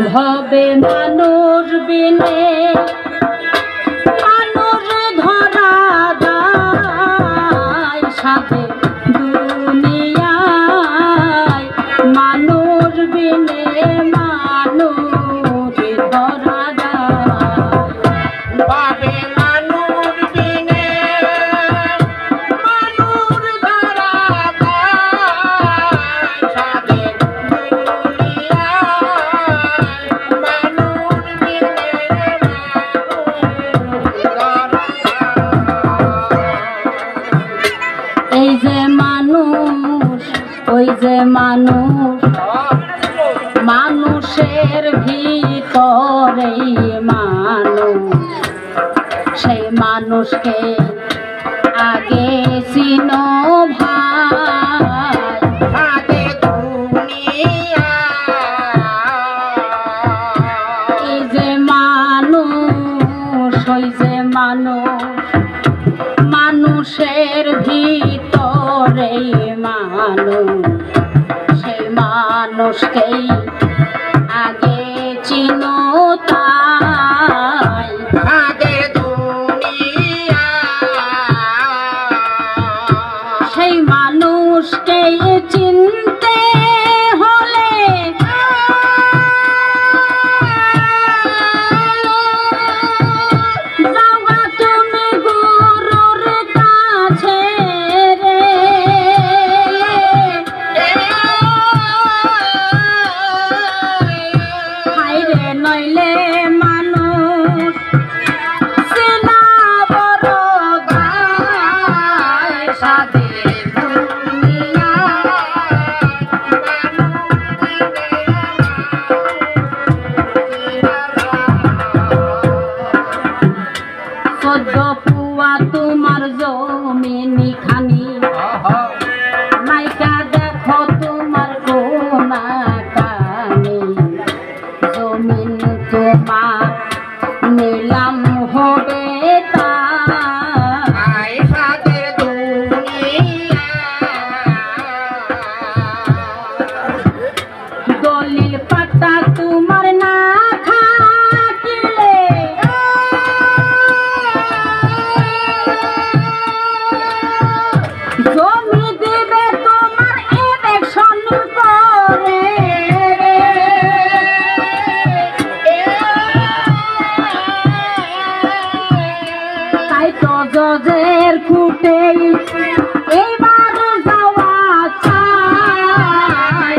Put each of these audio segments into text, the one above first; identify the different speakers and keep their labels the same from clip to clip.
Speaker 1: ভবে মানুষ বিনে মানুষ ধরা যায় সাথে দুনিয়ায় মানুষ বিনে মানুষ ধরা যায় ভবে মানুষ বিনে মানুষ ধরা যায় সাথে এই যে মানুষ ওই যে মানুষ মানুষের ভিতরে মানুষ সেই মানুষকে আগে চিনো ভাই আগে দুনিয়া এই যে মানুষ ওই যে মানুষ মানুষের ভিতরে মানুষ সেই মানুষকেই আগে চিনো তাই আগে দুনিয়া সেই মানুষকেই চিনতে হলে যাওয়া তুমি গুরুর কাছে রে হায়রে নইলে মানুষ চেনা বড় গায় সাথে দুনিয়া চোদ্দ পুয়া তোমার জমিনি খানি নাইকা দেখো তোমার কোনা কানি জমিন তোমার নিলাম হবে তাই সাথে দুনিয়া দলিল পাতা তোমার না থাকিলে জমি দিবে তোমার ইলেকশন করে তাই তো জজের খুঁটেই এইবার যাওয়া চাই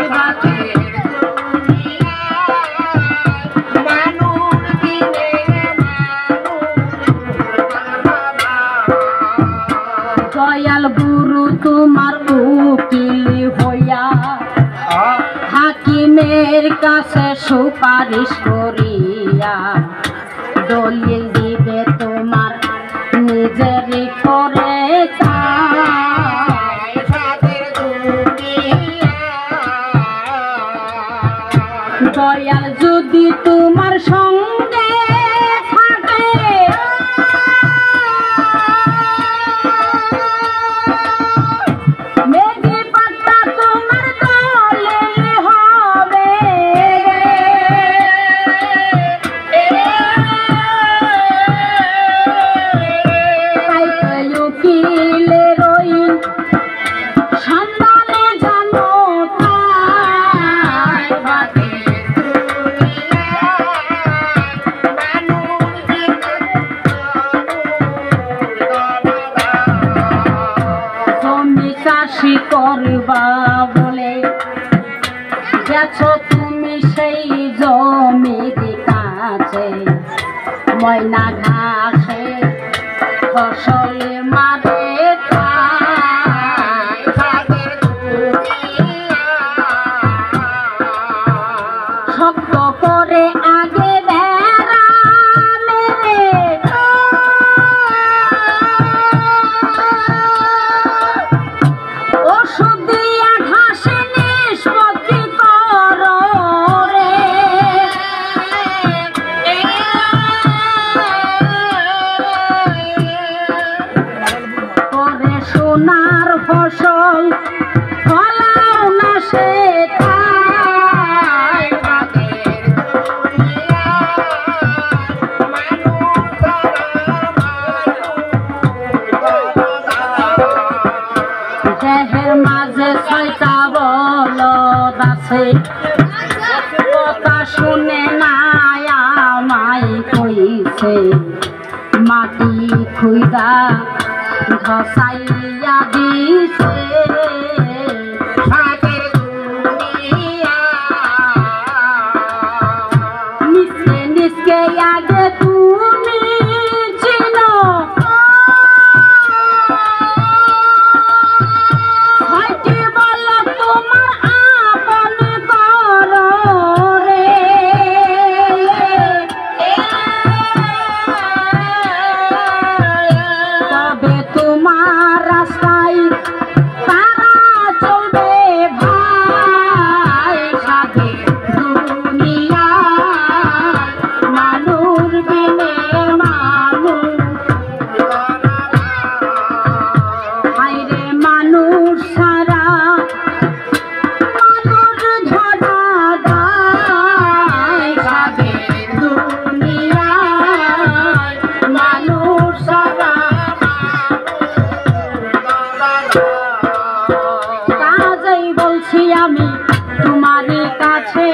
Speaker 1: মানুষ দিনে দয়াল গুরু তোমার উকিল হইয়া হাকিমের কাছে সুপারিশ করিয়া দলিল দিবে তোমার নিজের করে চাই সাথে দুনিয়া দয়াল যদি তোমার সঙ্গে থাকে মেঘে পাতা তোমার দলিল হবে তাই তো উকিলের ওই সন্ধানে জানো তাই বাকি জমি চাষি করবা বলে গেছো তুমি সেই জমির কাছে ময়না ঘাসে ফসল মারে তাই সাথে দুনিয়া শক্ত করে আগে বেড়া মেরে ওষুধ দিয়া ঘাসে নিষ্পত্তি করো রে বিপদ আছে কথা শুনে না আমায় কইছে মাটি খুইদা ধসাইয়া দিছে নিচে নিচে আগে তুমি চিনো হয়তো বলো তোমার আপন করো রে তবে তোমার রাস্তায় তারা চলবে ভাই সাথে দুনিয়ায় মানুষ বিনে মানুষ হায়রে মানুষ সারা মানুষ ধরা দায় সাথে দুনিয়ায় মানুষ সারা কাজেই বলছি আমি তোমার কাছে